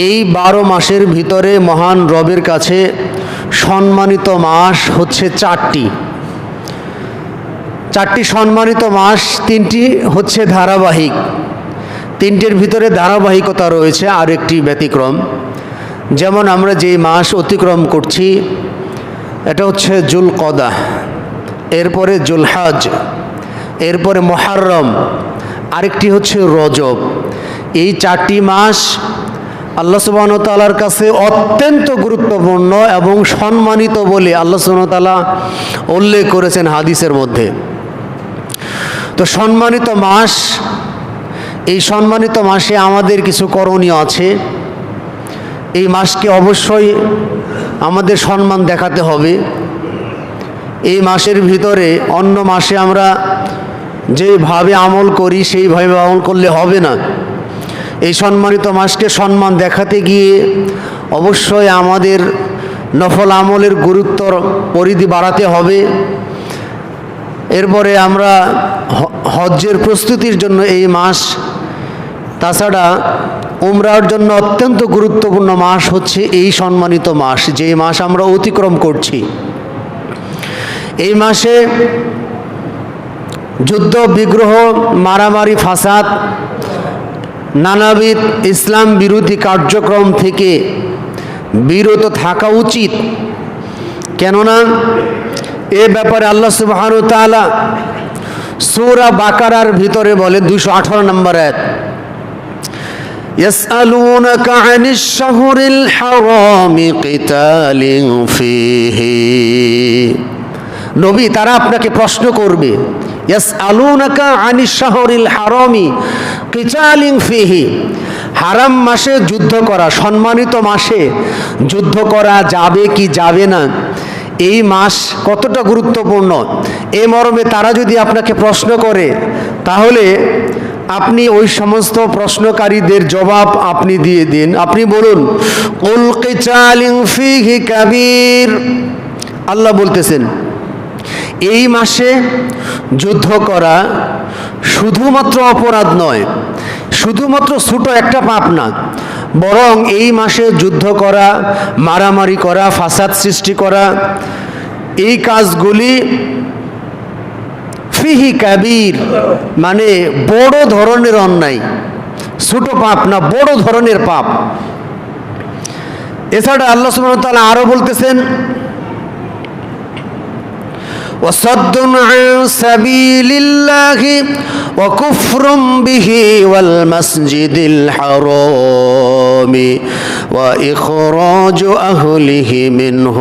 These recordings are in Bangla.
এই 12 মাসের ভিতরে মহান রবের কাছে সম্মানিত মাস হচ্ছে 4টি সম্মানিত মাস। 3টি হচ্ছে ধারাবাহিক, 3টির ভিতরে ধারাবাহিকতা রয়েছে, আর একটি ব্যতিক্রম। যেমন আমরা যে মাস অতিক্রম করছি এটা হচ্ছে জুলকদা, এরপরে জুলহজ, এরপরে মুহররম, আরেকটি হচ্ছে রজব। এই 4টি মাস আল্লাহ সুবহানাহু ওয়া তাআলার কাছে অত্যন্ত গুরুত্বপূর্ণ এবং সম্মানিত বলে আল্লাহ সুবহানাহু ওয়া তাআলা উল্লেখ করেছেন হাদিসের মধ্যে। তো সম্মানিত মাস, এই সম্মানিত মাসে আমাদের কিছু করণীয় আছে। এই মাসকে অবশ্যই আমাদের সম্মান দেখাতে হবে। এই মাসের ভিতরে অন্য মাসে আমরা যেভাবে আমল করি সেইভাবে আমল করলে হবে না। এই সম্মানিত মাসকে সম্মান দেখাতে গিয়ে অবশ্যই আমাদের নফল আমলের গুরুত্বর পরিধি বাড়াতে হবে। এরপরে আমরা হজ্জের প্রস্তুতির জন্য এই মাস, তাছাড়া উমরার জন্য অত্যন্ত গুরুত্বপূর্ণ মাস হচ্ছে এই সম্মানিত মাস, যে মাস আমরা অতিক্রম করছি। এই মাসে যুদ্ধ বিগ্রহ, মারামারি, ফাসাদ, নানাবিধ ইসলাম বিরোধী কার্যক্রম থেকে বিরত থাকা উচিত। কেননা এ ব্যাপারে আল্লাহ সুবহানাহু ওয়া তাআলা সূরা বাকারার ভিতরে বলে 218 নম্বর আয়াত, ইয়াসআলুনাকা আনিশ শাহরিল হারামি কিতালিন ফীহি। নবী, তারা আপনাকে প্রশ্ন করবে, ইয়াসআলুনাকা আনিশ শাহরিল হারামি কিতালিন ফীহি, হারাম মাসে যুদ্ধ করা, সম্মানিত মাসে যুদ্ধ করা যাবে কি যাবে না, এই মাস কতটা গুরুত্বপূর্ণ, এ মর্মে তারা যদি আপনাকে প্রশ্ন করে, তাহলে আপনি ওই সমস্ত প্রশ্নকারীদের জবাব আপনি দিয়ে দিন। আপনি বলুন, কুল কিতালিন ফীহি কাবীর। আল্লাহ বলতেছেন এই মাসে যুদ্ধ করা শুধুমাত্র অপরাধ নয়, শুধুমাত্র ছোট একটা পাপ না, বরং এই মাসে যুদ্ধ করা, মারামারি করা, ফাসাদ সৃষ্টি করা, এই কাজগুলি ফিহি কাবীর, মানে বড় ধরনের অন্যায়, ছোট পাপ না, বড় ধরনের পাপ। এছাড়া আল্লাহ সুবহানাহু ওয়া তাআলা আরো বলতেছেন, وصد عن سبيل الله وكفر به والمسجد الحرام وإخراج أهله منه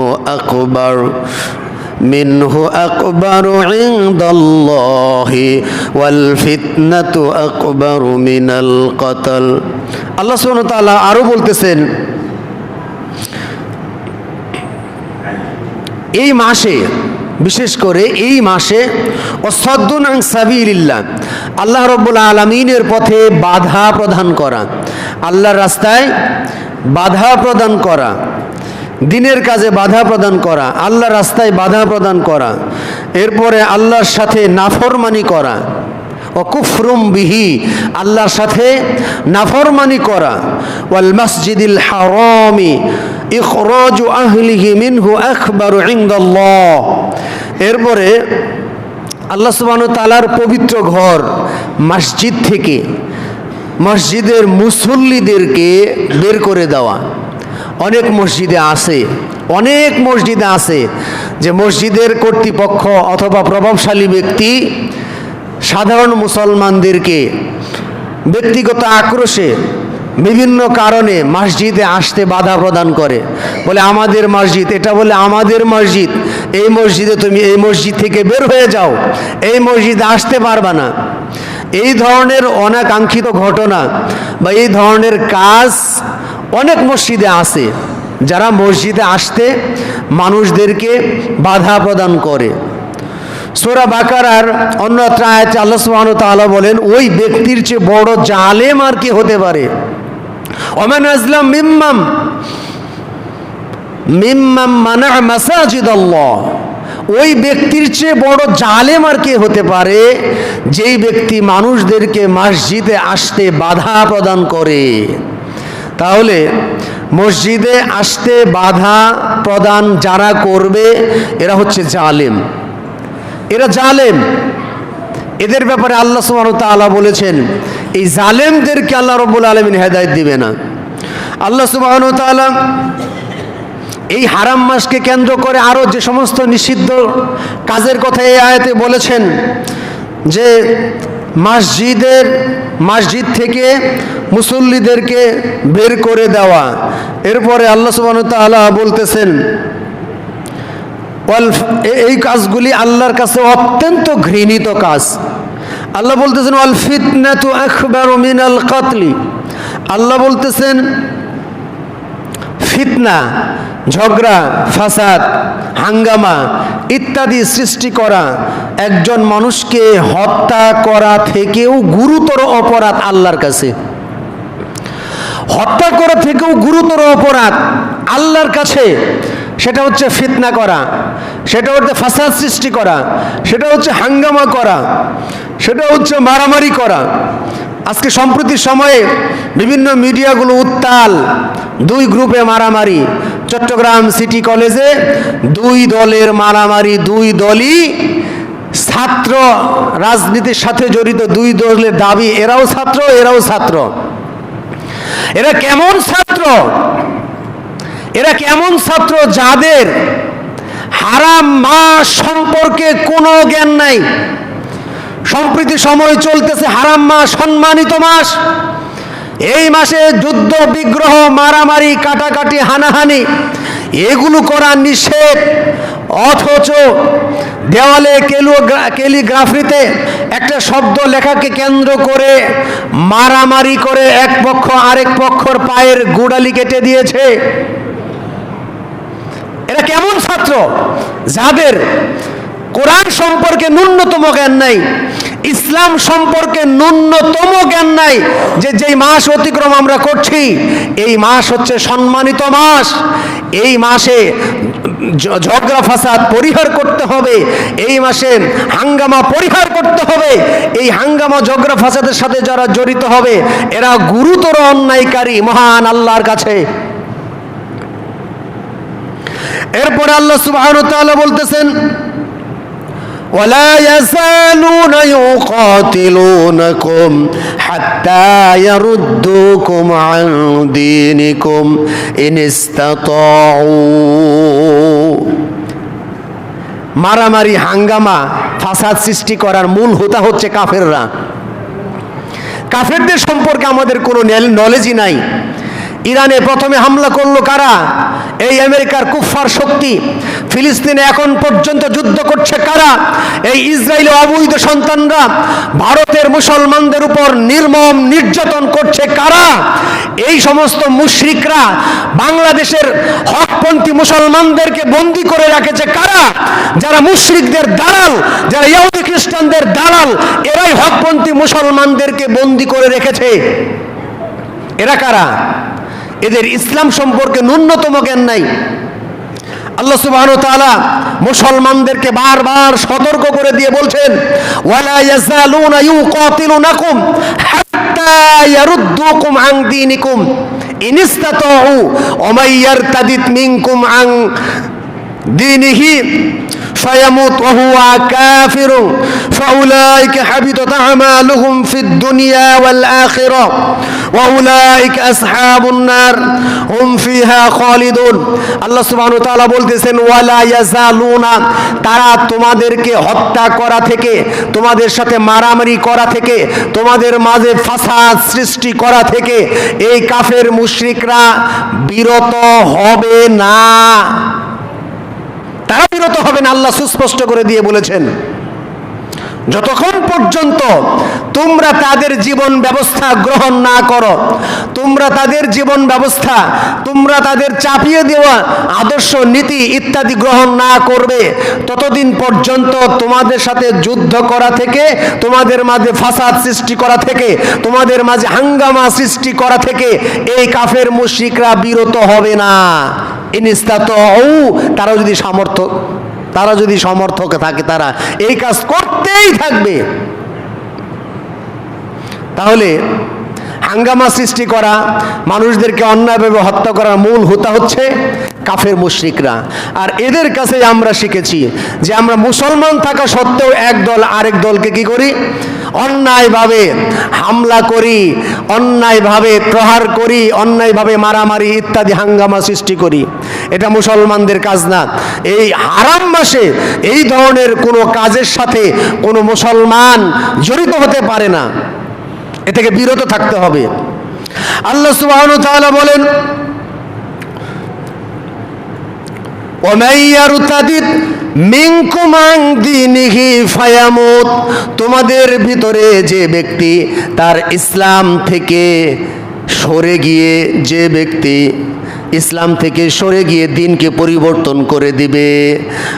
أكبر عند الله والفتنة أكبر من القتل। আল্লাহ সুবহানাহু ওয়া তাআলা আরো বলতেছেন, এই মাসে, বিশেষ করে এই মাসে ওয়াসাদ্দুন আন সাবিলিল্লাহ, আল্লাহ রাব্বুল আলামিনের পথে বাধা প্রদান করা, আল্লাহর রাস্তায় বাধা প্রদান করা, দিনের কাজে বাধা প্রদান করা, আল্লাহর রাস্তায় বাধা প্রদান করা, এরপরে আল্লাহর সাথে নাফরমানি করা, ও কুফরুম বিহি, আল্লাহর সাথে নাফরমানি করা, ওয়াল মসজিদিল হারামি ইখরাজু আহলিহি মিনহু আকবারু ইনদাল্লাহ। এরপরে আল্লাহ সুবহানাহু ওয়া তাআলার পবিত্র ঘর মসজিদ থেকে মসজিদের মুসল্লিদেরকে বের করে দেওয়া। অনেক মসজিদে আছে যে মসজিদের কর্তৃপক্ষ অথবা প্রভাবশালী ব্যক্তি সাধারণ মুসলমানদেরকে ব্যক্তিগত আক্রোশে বিভিন্ন কারণে মসজিদে আসতে বাধা প্রদান করে, বলে আমাদের মসজিদ, এটা বলে আমাদের মসজিদ, এই মসজিদে তুমি এই মসজিদ থেকে বের হয়ে যাও, এই মসজিদে আসতে পারবা না। এই ধরনের অনাকাঙ্ক্ষিত ঘটনা বা এই ধরনের কাজ অনেক মসজিদে আছে, যারা মসজিদে আসতে মানুষদেরকে বাধা প্রদান করে। সূরা বাকারার অন্য আয়াতে আল্লাহ সুবহানাহু ওয়া তাআলা বলেন, ওই ব্যক্তির চেয়ে বড় জালেম আর কি হতে পারে। ওমান আযলাম মিম্মান মানা মাসাজিদাল্লাহ, ওই ব্যক্তির চেয়ে বড় জালেম আর কে হতে পারে, যেই ব্যক্তি মানুষদেরকে মসজিদে আসতে বাধা প্রদান করে। তাহলে মসজিদে আসতে বাধা প্রদান যারা করবে এরা হচ্ছে জালেম, এরা জালেম। এদের ব্যাপারে আল্লাহ সুবহানাহু ওয়া তাআলা বলেছেন এই জালেমদেরকে আল্লাহ রাব্বুল আলামিন হেদায়েত দিবে না। আল্লাহ সুবহানাহু ওয়া তাআলা এই হারাম মাসকে কেন্দ্র করে আরও যে সমস্ত নিষিদ্ধ কাজের কথা এই আয়াতে বলেছেন, যে মসজিদ থেকে মুসল্লিদেরকে বের করে দেওয়া। এরপরে আল্লাহ সুবহানাহু ওয়া তাআলা বলতেছেন এই কাজগুলি আল্লাহর কাছে অত্যন্ত ঘৃণিত কাজ। আল্লাহ বলতেছেন ওয়াল ফিতনাতু আকবারু মিনাল কাতলি। আল্লাহ বলতেছেন ফিতনা, ঝগড়া, ফাসাদ, হাঙ্গামা ইত্যাদি সৃষ্টি করা একজন মানুষকে হত্যা করা থেকেও গুরুতর অপরাধ আল্লাহর কাছে। হত্যা করা থেকেও গুরুতর অপরাধ আল্লাহর কাছে সেটা হচ্ছে ফিতনা করা, সেটা হচ্ছে ফাসাদ সৃষ্টি করা, সেটা হচ্ছে হাঙ্গামা করা, সেটা হচ্ছে মারামারি করা। আজকে সম্প্রতি সময়ে বিভিন্ন মিডিয়াগুলো উত্তাল, দুই গ্রুপে মারামারি। চট্টগ্রাম সিটি কলেজে দুই দলের মারামারি, দুই দলই ছাত্র রাজনীতির সাথে জড়িত, দুই দলের দাবি এরাও ছাত্র এরাও ছাত্র। এরা কেমন ছাত্র? এরা কেমন ছাত্র যাদের হারাম মাস সম্পর্কে কোনো জ্ঞান নাই। সম্প্রতি সময় চলতেছে হারাম মাস, সম্মানিত মাস। এই মাসে যুদ্ধ বিগ্রহ, মারামারি, কাটাকাটি, হানাহানি এগুলো করা নিষেধ, অথচ দেওয়ালে ক্যালিগ্রাফিতে একটা শব্দ লেখাকে কেন্দ্র করে মারামারি করে এক পক্ষ আরেক পক্ষর পায়ের গোড়ালি কেটে দিয়েছে। এরা কেমন ছাত্র যাদের কোরআন সম্পর্কে ন্যূনতম জ্ঞান নাই, ইসলাম সম্পর্কে ন্যূনতম জ্ঞান নাই, যে যেই মাস অতিক্রম আমরা করছি এই মাস হচ্ছে সম্মানিত মাস। এই মাসে ঝগড়া ফাসাদ পরিহার করতে হবে, এই মাসে হাঙ্গামা পরিহার করতে হবে। এই হাঙ্গামা ঝগড়া ফাসাদের সাথে যারা জড়িত হবে এরা গুরুতর অন্যায়কারী মহান আল্লাহর কাছে। এরপরে আল্লাহ সুবহানাহু ওয়া তাআলা বলতেছেন ولا يزالون يقاتلونكم حتى يردوكم عن دينكم إن استطاعوا। মারামারি, হাঙ্গামা, ফাসাদ সৃষ্টি করার মূল হোতা হচ্ছে কাফেররা। কাফেরদের সম্পর্কে আমাদের কোনো নলেজই নাই। ইরানে প্রথমে হামলা করলো কারা? এই আমেরিকার কুফফার শক্তি। ফিলিস্তিনে এখন পর্যন্ত যুদ্ধ করছে কারা? এই ইসরায়েলের অবৈধ সন্তানরা। ভারতের মুসলমানদের উপর নির্মম নির্যাতন করছে কারা? এই সমস্ত মুশরিকরা। বাংলাদেশের হকপন্থী মুসলমানদেরকে বন্দী করে রেখেছে কারা? যারা মুশরিকদের দালাল, যারা ইহুদি খ্রিস্টানদের দালাল, এরাই হকপন্থী মুসলমানদেরকে বন্দী করে রেখেছে। এরা কারা? এদের ইসলাম সম্পর্কে ন্যূনতম জ্ঞান নাই। আল্লাহ সুবহানাহু ওয়া তাআলা মুসলমানদেরকে বারবার সতর্ক করে দিয়ে বলছেন ওয়ালা ইয়াজালুনা ইউকাতিলুনাকুম হাত্তা ইয়ারুদ্দুকুম আন দীনিকুম ইন ইসতাতাউ ওয়া মান ইয়ারতাদিদ মিনকুম আন দীনিহি فيموت وهو كافر فأولئك حبطت أعمالهم في الدنيا والآخرة وأولئك أصحاب النار هم فيها خالدون। আল্লাহ সুবহানাহু ওয়া তাআলা বলতেছেন ওয়ালা ইয়াজালুনা, তারা তোমাদেরকে হত্যা করা থেকে, তোমাদের সাথে মারামারি করা থেকে, তোমাদের মাঝে ফাসাদ সৃষ্টি করা থেকে এই কাফের মুশরিকরা বিরত হবে না। তারা বিরত হবে না। আল্লাহ সুস্পষ্ট করে দিয়ে বলেছেন যতক্ষণ পর্যন্ত তোমরা তাদের জীবন ব্যবস্থা গ্রহণ না করো, তোমরা তাদের জীবন ব্যবস্থা, তোমরা তাদের চাপিয়ে দেওয়া আদর্শ নীতি ইত্যাদি গ্রহণ না করবে, ততদিন পর্যন্ত তোমাদের সাথে যুদ্ধ করা থেকে, তোমাদের মাঝে ফাসাদ সৃষ্টি করা থেকে, তোমাদের মাঝে হাঙ্গামা সৃষ্টি করা থেকে এই কাফের মুশরিকরা বিরত হবে না। ইনস্তাতাউ, তারা যদি সমর্থক থাকে তারা এই কাজ করতেই থাকবে। তাহলে হাঙ্গামা সৃষ্টি করা, মানুষদেরকে অন্যায়ভাবে হত্যা করার মূল হোতা হচ্ছে কাফের মুশরিকরা। আর এদের কাছে আমরা শিখেছি যে আমরা মুসলমান থাকা সত্ত্বেও এক দল আরেক দলকে কি করি, অন্যায়ভাবে হামলা করি, অন্যায়ভাবে প্রহার করি, অন্যায়ভাবে মারামারি ইত্যাদি হাঙ্গামা সৃষ্টি করি। এটা মুসলমানদের কাজ না। এই হারাম মাসে এই ধরনের কোনো কাজের সাথে কোনো মুসলমান জড়িত হতে পারে না, এ থেকে বিরত থাকতে হবে। আল্লাহ সুবহানাহু ওয়া তাআলা বলেন, وَمَن يَرْتَدِدْ মিনকুম আন দীনিহি ফায়ামুত, তোমাদের ভিতরে যে ব্যক্তি তার ইসলাম থেকে সরে গিয়ে, যে ব্যক্তি ইসলাম থেকে সরে গিয়ে দিনকে পরিবর্তন করে দিবে,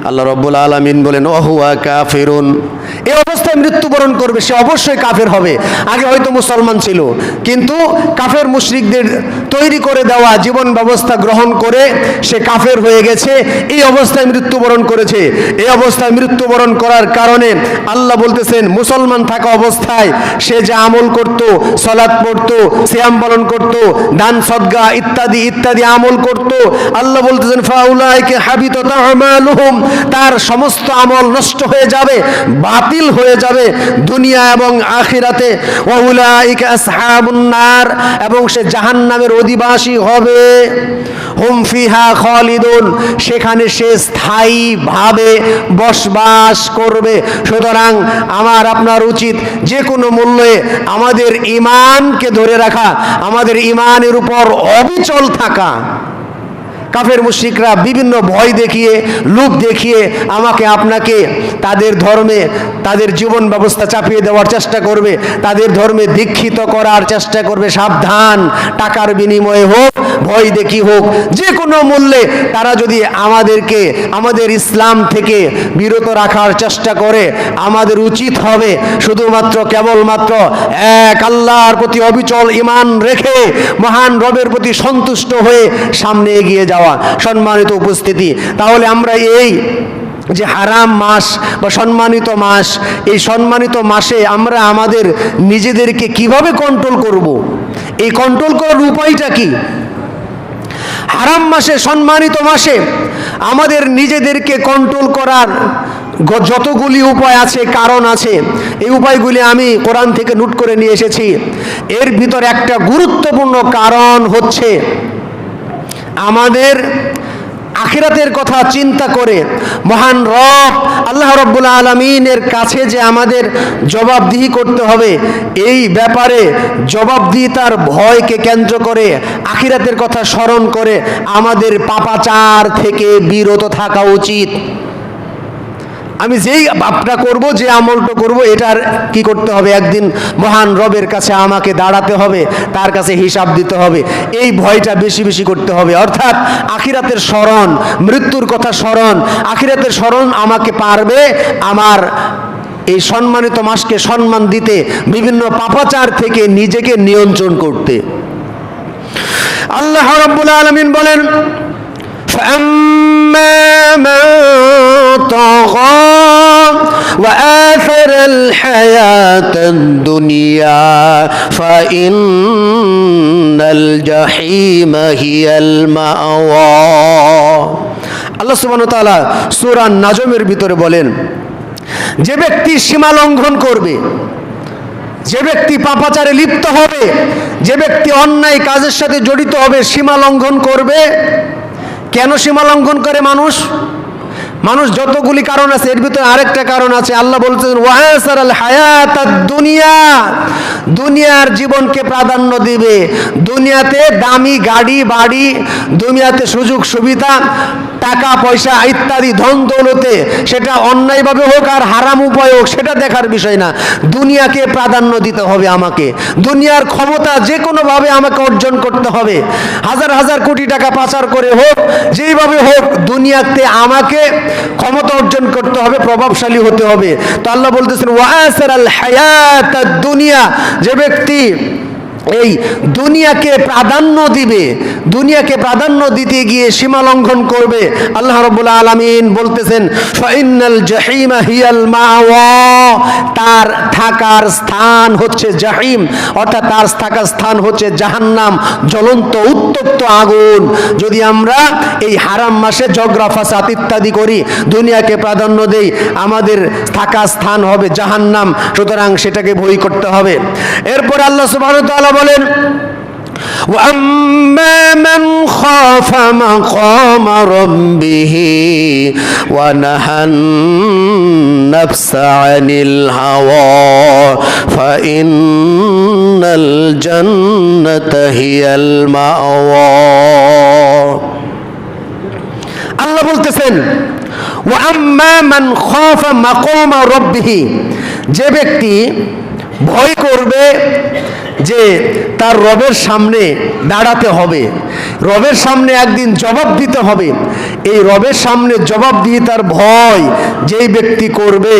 আল্লাহ রাব্বুল আলামিন বলেন ওয়াহুয়া কাফিরুন, এই অবস্থায় মৃত্যুবরণ করবে, সে অবশ্যই কাফের হবে। আগে হয়তো মুসলমান ছিল, কিন্তু কাফের মুশরিকদের তৈরি করে দেওয়া জীবন ব্যবস্থা গ্রহণ করে সে কাফের হয়ে গেছে, এই অবস্থায় মৃত্যুবরণ করেছে। এই অবস্থায় মৃত্যুবরণ করার কারণে আল্লাহ বলতেছেন মুসলমান থাকা অবস্থায় সে যে আমল করত, সালাত পড়ত, সিয়াম পালন করত, দান সদকা ইত্যাদি ইত্যাদি আমল করত, আল্লাহ বলতেছেন ফাউলাইকা হাবিতাত আমালুহুম, তার সমস্ত আমল নষ্ট হয়ে যাবে, বাতিল হয়ে যাবে দুনিয়া এবং আখিরাতে। ওয়া উলাইকা আসহাবুন নার, এবং সে জাহান্নামের অধিবাসী হবে। হুম ফিহা খালিদুন, সেখানে সে স্থায়ীভাবে বসবাস করবে। সুতরাং আমার আপনার উচিত যে কোনো মূল্যে আমাদের ঈমানকে ধরে রাখা, আমাদের ঈমানের উপর অবিচল থাকা। কাফের মুশরিকরা বিভিন্ন ভয় দেখিয়ে, লোভ দেখিয়ে আমাকে আপনাকে তাদের ধর্মে, তাদের জীবন ব্যবস্থা চাপিয়ে দেওয়ার চেষ্টা করবে, তাদের ধর্মে দীক্ষিত করার চেষ্টা করবে। সাবধান, টাকার বিনিময়ে হোক, ভয় দেখি হোক, যে কোনো মূল্যে তারা যদি আমাদেরকে আমাদের ইসলাম থেকে বিরত রাখার চেষ্টা করে, আমাদের উচিত হবে শুধুমাত্র কেবলমাত্র এক আল্লাহর প্রতি অবিচল ঈমান রেখে মহান রবের প্রতি সন্তুষ্ট হয়ে সামনে এগিয়ে যাওয়া। সম্মানিত উপস্থিতি, তাহলে আমরা এই যে হারাম মাস বা সম্মানিত মাস, এই সম্মানিত মাসে আমরা আমাদের নিজেদেরকে কিভাবে কন্ট্রোল করব, এই কন্ট্রোল করার উপায়টা কি? হারাম মাসে, সম্মানিত মাসে আমাদের নিজেদেরকে কন্ট্রোল করার যতগুলি উপায় আছে, কারণ আছে, এই উপায়গুলি আমি কোরআন থেকে নোট করে নিয়ে এসেছি। এর ভিতর একটা গুরুত্বপূর্ণ কারণ হচ্ছে আমাদের আখিরাতের কথা চিন্তা করে মহান রব আল্লাহ রাব্বুল আলামিনের কাছে যে আমাদের জবাবদিহি করতে হবে, এই ব্যাপারে জবাবদিহিতার ভয়কে কেন্দ্র করে, আখিরাতের কথা স্মরণ করে আমাদের পাপাচার থেকে বিরত থাকা উচিত। আমি যেই বাপটা করব, যে আমলটা করব, এটার কি করতে হবে? একদিন মহান রবের কাছে আমাকে দাঁড়াতে হবে, তার কাছে হিসাব দিতে হবে। এই ভয়টা বেশি বেশি করতে হবে। অর্থাৎ আখিরাতের স্মরণ, মৃত্যুর কথা স্মরণ, আখিরাতের স্মরণ আমাকে পারবে আমার এই সম্মানিত মাসকে সম্মান দিতে, বিভিন্ন পাপাচার থেকে নিজেকে নিয়ন্ত্রণ করতে। আল্লাহ রাব্বুল আলামিন বলেন فأما من طغى وآثر الحياة الدنيا فإن الجحيم هي المأوى। আল্লাহ সুবহানাহু ওয়া তাআলা সূরা নাজমের ভিতরে বলেন, যে ব্যক্তি সীমা লঙ্ঘন করবে, যে ব্যক্তি পাপাচারে লিপ্ত হবে, যে ব্যক্তি অন্যায় কাজের সাথে জড়িত হবে, সীমা লঙ্ঘন করবে। কেন সীমা লঙ্ঘন করে মানুষ? মানুষ যতগুলি কারণ আছে, এর ভিতরে আরেকটা কারণ আছে। আল্লাহ বলছেন ওয়াসারাল হায়াতাদ দুনিয়া, দুনিয়ার জীবনকে প্রাধান্য দিবে। দুনিয়াতে দামি গাড়ি বাড়ি, দুনিয়াতে সুযোগ সুবিধা, টাকা পয়সা ইত্যাদি ধন দৌলতে, সেটা অন্যায়ভাবে হোক আর হারাম উপায় হোক, সেটা দেখার বিষয় না। দুনিয়াকে প্রাধান্য দিতে হবে আমাকে। দুনিয়ার ক্ষমতা যে কোনোভাবে আমাকে অর্জন করতে হবে, হাজার হাজার কোটি টাকা পাচার করে হোক, যেইভাবে হোক দুনিয়াতে আমাকে ক্ষমতা অর্জন করতে হবে, প্রভাবশালী হতে হবে। তো আল্লাহ বলতেছেন ওয়াসারাল হায়াতাদ দুনিয়া, যে ব্যক্তি এই দুনিয়াকে প্রাধান্য দিবে, দুনিয়াকে প্রাধান্য দিতে গিয়ে সীমা লঙ্ঘন করবে। আল্লাহ রাব্বুল আলামিন বলতেছেন ফাইনাল জাহিমা হিয়াল মাওয়া, তার থাকার স্থান হচ্ছে জাহিম, অর্থাৎ তার থাকার স্থান হচ্ছে জাহান্নাম, জ্বলন্ত উত্তপ্ত আগুন। যদি আমরা এই হারাম মাসে ঝগড়া ফাসাদ ইত্যাদি করি, দুনিয়াকে প্রাধান্য দেই, আমাদের থাকার স্থান হবে জাহান্নাম, সুতরাং সেটাকে ভয় করতে হবে। এরপর আল্লাহ সুবহানাহু ওয়া তাআলা বলেন وَأَمَّا مَنْ خَافَ مَقَامَ رَبِّهِ وَنَهَى النَّفْسَ عَنِ الْهَوَى فَإِنَّ الْجَنَّةَ هِيَ الْمَأْوَى। আল্লাহ বলতেছেন وَأَمَّا مَنْ خَافَ مَقَامَ رَبِّهِ, যে ব্যক্তি ভয় করবে যে তার রবের সামনে দাঁড়াতে হবে, রবের সামনে একদিন জবাব দিতে হবে, এই রবের সামনে জবাব দিয়ে তার ভয় যেই ব্যক্তি করবে।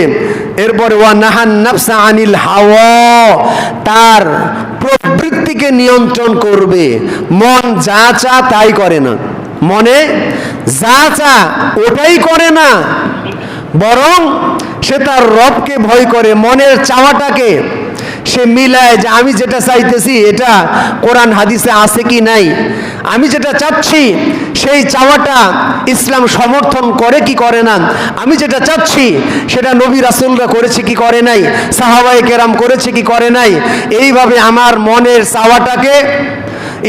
এরপরে ওয়া নাহান নাফসা আনিল হাওয়া, তার প্রবৃত্তিকে নিয়ন্ত্রণ করবে, মন যা চা তাই করে না, মনে যা চা ওটাই করে না, বরং সে তার রবকে ভয় করে, মনের চাওয়াটাকে সে মিলায় যে আমি যেটা চাইতেছি এটা কোরআন হাদিসে আছে কি নাই, আমি যেটা চাচ্ছি সেই চাওয়াটা ইসলাম সমর্থন করে কি করে না, আমি যেটা চাচ্ছি সেটা নবী রাসূলরা করেছে কি করে নাই, সাহাবায়ে কেরাম করেছে কি করে নাই। এইভাবে আমার মনের চাওয়াটাকে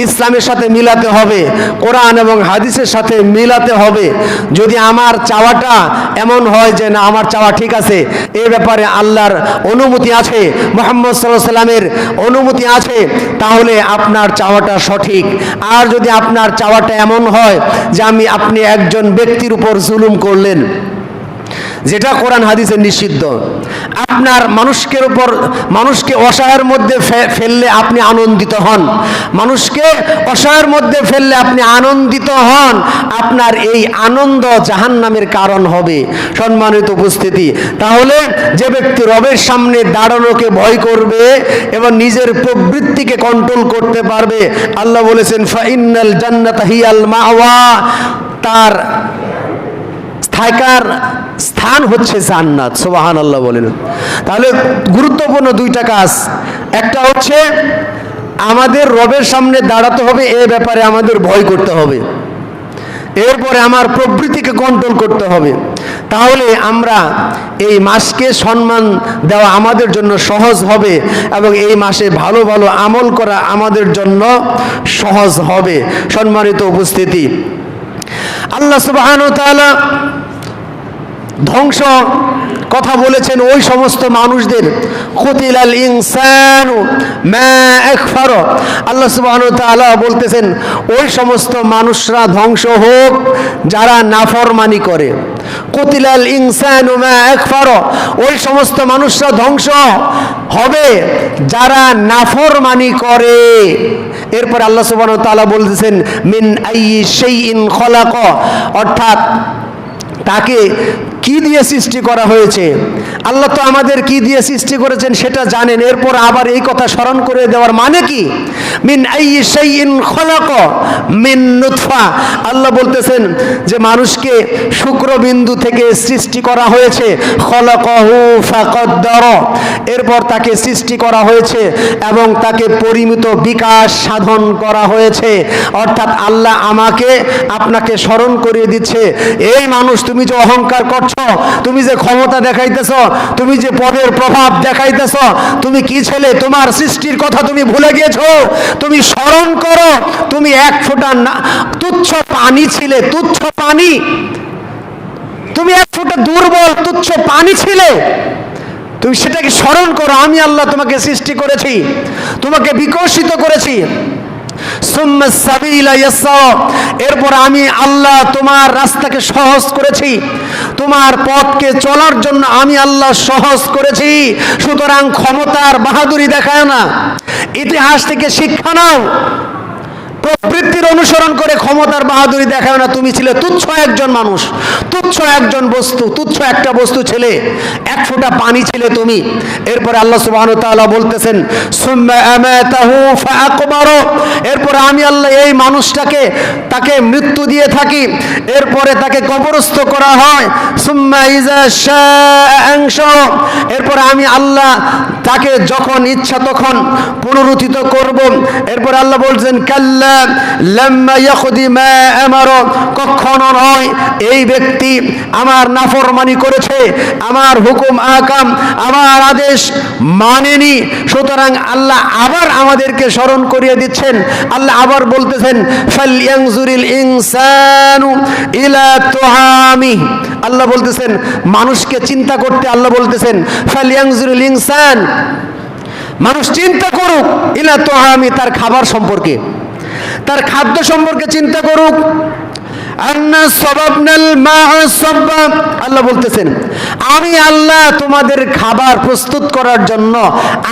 ইসলামের সাথে মিলাতে হবে, কোরআন এবং হাদিসের সাথে মিলাতে হবে। যদি আমার চাওয়াটা এমন হয় যে না আমার চাওয়া ঠিক আছে, এ ব্যাপারে আল্লাহর অনুমতি আছে, মুহাম্মদ সাল্লাল্লাহু আলাইহি ওয়াসাল্লামের অনুমতি আছে, তাহলে আপনার চাওয়াটা সঠিক। আর যদি আপনার চাওয়াটা এমন হয় যে আপনি একজন ব্যক্তির উপর জুলুম করলেন, যেটা কোরআন হাদিসে নিষিদ্ধ, আপনার মানুষকে অসহায়ের মধ্যে ফেললে আপনি আনন্দিত হন, মানুষকে অসহায়ের মধ্যে ফেললে আপনি আনন্দিত হন, আপনার এই আনন্দ জাহান্নামের কারণ হবে। সম্মানিত উপস্থিতি, তাহলে যে ব্যক্তি রবের সামনে দাঁড়ানোকে ভয় করবে এবং নিজের প্রবৃত্তিকে কন্ট্রোল করতে পারবে, আল্লাহ বলেছেন ফাইনাল জান্নাতা হিয়াল মাওয়া, তার থাকার স্থান হচ্ছে জান্নাত। সুবহানাল্লাহ বলেন। তাহলে গুরুত্বপূর্ণ দুইটা কাজ, একটা হচ্ছে আমাদের রবের সামনে দাঁড়াতে হবে, এ ব্যাপারে আমাদের ভয় করতে হবে, এরপরে আমার প্রবৃত্তিকে কন্ট্রোল করতে হবে, তাহলে আমরা এই মাসকে সম্মান দেওয়া আমাদের জন্য সহজ হবে এবং এই মাসে ভালো ভালো আমল করা আমাদের জন্য সহজ হবে। সম্মানিত উপস্থিতি, আল্লাহ সুবহানাহু ওয়া তাআলা ধ্বংস কথা বলেছেন ওই সমস্ত মানুষদের, কুতিলাল ইনসানু মা আকফার, আল্লাহ সুবহানাহু ওয়া তাআলা বলতেছেন ওই সমস্ত মানুষরা ধ্বংস হোক যারা নাফরমানি করে। কুতিলাল ইনসানু মা আকফার, ওই সমস্ত মানুষরা ধ্বংস হবে যারা নাফরমানি করে। এরপর আল্লাহ সুবহানাহু ওয়া তাআলা বলতেছেন মিন আইয়ি শাইইন খলাক, অর্থাৎ তাকে কি দিয়ে সৃষ্টি করা হয়েছে, আল্লাহ তো আমাদের কি দিয়ে সৃষ্টি করেছেন সেটা জানেন, এরপর আবার এই কথা স্মরণ করে দেওয়ার মানে কি, মিন আইয়ি শাইইন খলাক মিন নুতফা, আল্লাহ বলতেছেন যে মানুষকে শুক্রবিন্দু থেকে সৃষ্টি করা হয়েছে, খলাকাহু ফাকদ্দার, এরপর তাকে সৃষ্টি করা হয়েছে এবং তাকে পরিমিত বিকাশ সাধন করা হয়েছে। অর্থাৎ আল্লাহ আমাকে আপনাকে স্মরণ করিয়ে দিচ্ছে, এই মানুষ তুমি যে অহংকার করছো, তুমি যে ক্ষমতা দেখাইতেছ, তুমি যে পদের প্রভাব দেখাইতেছ, তুমি কি ছেলে, তোমার সৃষ্টির কথা তুমি ভুলে গিয়েছো, তুমি স্মরণ করো তুমি এক ফোঁটা তুচ্ছ পানি ছিলে, তুচ্ছ পানি, তুমি এক ফোঁটা দুর্বল তুচ্ছ পানি ছিলে, তুমি সেটাকে স্মরণ করো, আমি আল্লাহ তোমাকে সৃষ্টি করেছি, তোমাকে বিকশিত করেছি। সুম্মা সাবিলা ইয়াসসা, এরপর আমি আল্লাহ তোমার রাস্তাকে সহজ করেছি, তোমার পথকে চলার জন্য আমি আল্লাহ সহজ করেছি। সুতরাং ক্ষমতার বাহাদুরি দেখায় না, ইতিহাস থেকে শিক্ষা নাও, প্রবৃত্তির অনুসরণ করে ক্ষমতার বাহাদুরি বাহাদুরি দেখাও না, তুমি ছিলে তুচ্ছ একজন মানুষ, তুচ্ছ একজন বস্তু, তুচ্ছ একটা বস্তু ছিলে, এক ফোঁটা পানি ছিলে তুমি। এরপরে আল্লাহ সুবহানাহু ওয়া তাআলা বলতেছেন সুম্মা আমাতাহু ফাআকবারু, এরপরে আমি আল্লাহ এই মানুষটাকে তাকে মৃত্যু দিয়ে থাকি, এরপরে তাকে কবরস্থ করা হয়। সুম্মা ইযা শাআ আনশারু, এরপরে আমি আল্লাহ তাকে যখন ইচ্ছা তখন পুনরুত্থিত করব। এরপর আল্লাহ বলছেন কাল্লা লাম্মা ইয়াখদি মা আমারু, কখনো নয়, এই ব্যক্তি আমার নাফরমানি করেছে, আমার হুকুম আহকাম, আমার আদেশ মানেনি। সুতরাং আল্লাহ আবার আমাদেরকে স্মরণ করিয়ে দিচ্ছেন। আল্লাহ আবার বলতেছেন ফালইয়ানজুরিল ইনসানু ইলা তুআমি, আল্লাহ বলতেছেন মানুষকে চিন্তা করতে, আল্লাহ বলতেছেন ফালইয়ানজুরিল ইনসান, মানুষ চিন্তা করুক ইলা তুআমি, তার খাবার সম্পর্কে, তার খাদ্য সম্পর্কে চিন্তা করুক। আন্না সাবাবনাল মা'a সাব্বা, আল্লাহ বলতেছেন আমি আল্লাহ তোমাদের খাবার প্রস্তুত করার জন্য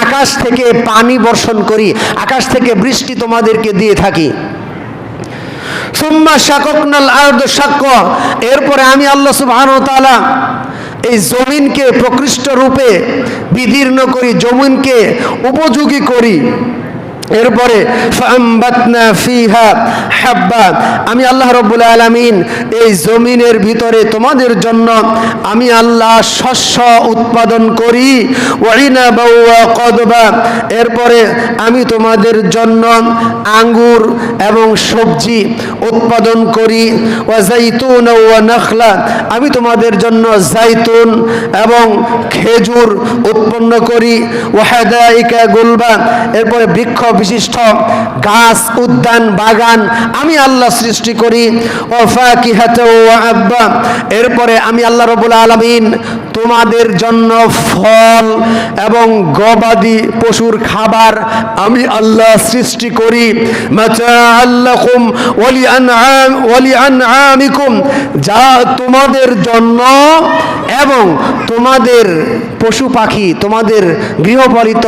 আকাশ থেকে পানি বর্ষণ করি, আকাশ থেকে বৃষ্টি তোমাদেরকে দিয়ে থাকি। সুম্মা শাকাকনাল আরদ শাক্কা, এরপরে আমি আল্লাহ সুবহানাহু ওয়া তাআলা এই জমিনকে প্রকৃষ্ট রূপে বিদীর্ণ করি, জমিনকে উপযোগী করি। এরপরে ফাআমবাতনা ফিহা হাব্বা, আমি আল্লাহ রাব্বুল আলামিন এই জমিনের ভিতরে তোমাদের জন্য আমি আল্লাহ শস্য উৎপাদন করি। ওয়াইনাবা ওয়া কদবা, এরপরে আমি তোমাদের জন্য আঙ্গুর এবং সবজি উৎপাদন করি। ওয়া যাইতুন ওয়া নাখলা, আমি তোমাদের জন্য জাইতুন এবং খেজুর উৎপন্ন করি। ওয়া হাদাইকা গুলবা, এরপরে বৃক্ষ বিশিষ্ট গাছ, উদ্যান, বাগান আমি আল্লাহ সৃষ্টি করি। ও ফাকিহাতু ওয়া আব্বা, এরপরে আমি আল্লাহ রাব্বুল আলামিন তোমাদের জন্য ফল এবং গবাদি পশুর খাবার আমি আল্লাহ সৃষ্টি করি। মাতাআল লাকুম ওয়া লিআনআমিকুম, যা তোমাদের জন্য এবং তোমাদের পশু পাখি, তোমাদের গৃহপালিত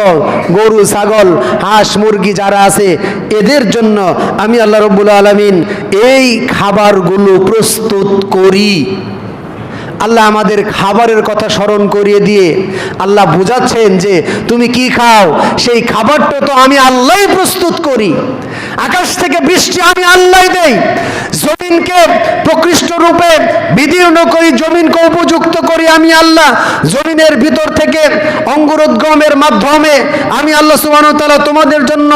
গরু, ছাগল, হাঁস, মুরগি যারা আছে এদের জন্য আমি আল্লাহ রাব্বুল আলামিন এই খাবারগুলো প্রস্তুত করি। আল্লাহ আমাদের খাবারের কথা স্মরণ করিয়ে দিয়ে আল্লাহ বুঝাচ্ছেন যে তুমি কি খাও, সেই খাবারটা তো আমি আল্লাহই প্রস্তুত করি। আকাশ থেকে বৃষ্টি আমি আল্লাহই দেই, জমিনকে প্রকৃষ্ট রূপে বিদীর্ণ করি, জমিনকে উপযুক্ত করি আমি আল্লাহ। জমিনের ভিতর থেকে অঙ্কুরোদ্গমের মাধ্যমে আমি আল্লাহ সুবহানাহু ওয়া তাআলা তোমাদের জন্য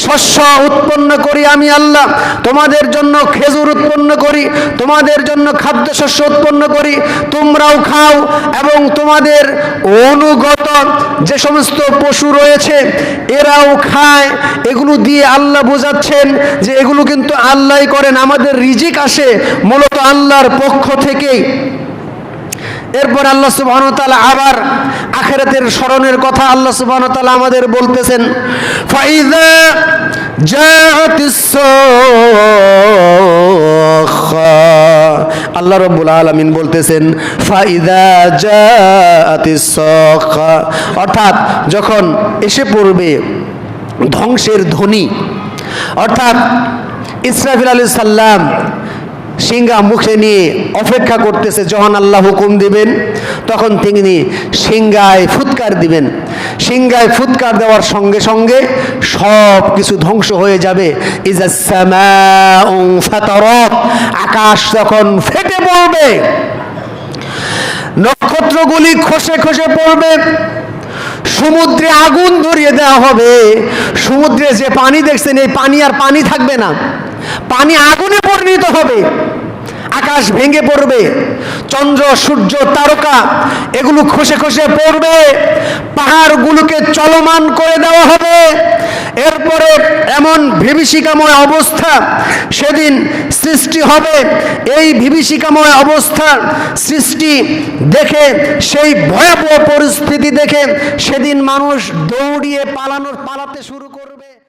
শস্য উৎপন্ন করি আমি আল্লাহ, তোমাদের জন্য খেজুর উৎপন্ন করি, তোমাদের জন্য খাদ্যশস্য উৎপন্ন করি, তোমরাও খাও এবং তোমাদের অনুগত যে সমস্ত পশু রয়েছে এরাও খায়। এগুলো দিয়ে আল্লাহ বোঝাচ্ছেন যে এগুলো কিন্তু আল্লাহই করেন, আমাদের রিজিক আসে মূলত আল্লাহর পক্ষ থেকেই। এরপর আল্লাহ সুবহানাহু ওয়া তাআলা আবার আখিরাতের স্মরণের কথা আল্লাহ সুবহানাহু ওয়া তাআলা আমাদের বলতেছেন ফাইযা জাআতিস সাখা, আল্লাহ রাব্বুল আলামিন বলতেছেন ফাইযা জাআতিস সাখা, অর্থাৎ যখন এসে পড়বে ধ্বংসের ধ্বনি, অর্থাৎ ইসরাফিল আলাইহিস সালাম সিংহা মুখে নিয়ে অপেক্ষা করতেছে, যখন আল্লাহ হুকুম দিবেন তখন তিনি সিংহায় ফুৎকার দিবেন। সিংহায় ফুৎকার দেওয়ার সঙ্গে সঙ্গে সব কিছু ধ্বংস হয়ে যাবে। ইজাস সামাউ ফাতারাত, আকাশ তখন ফেটে পড়বে, নক্ষত্রগুলি খসে খসে পড়বে, সমুদ্রে আগুন ধরিয়ে দেওয়া হবে। সমুদ্রে যে পানি দেখছেন এই পানি আর পানি থাকবে না, পানি আগুনে পরিণত হবে, আকাশ ভেঙে পড়বে, চন্দ্র, সূর্য, তারকা এগুলো খসে খসে পড়বে, পাহাড়গুলোকে চলমান করে দেওয়া হবে। এরপরে এমন বিভীষিকাময় অবস্থা সেদিন সৃষ্টি হবে। এই বিভীষিকাময় অবস্থার সৃষ্টি দেখে, সেই ভয়াবহ পরিস্থিতি দেখে সেদিন মানুষ দৌড়িয়ে পালাতে শুরু করবে।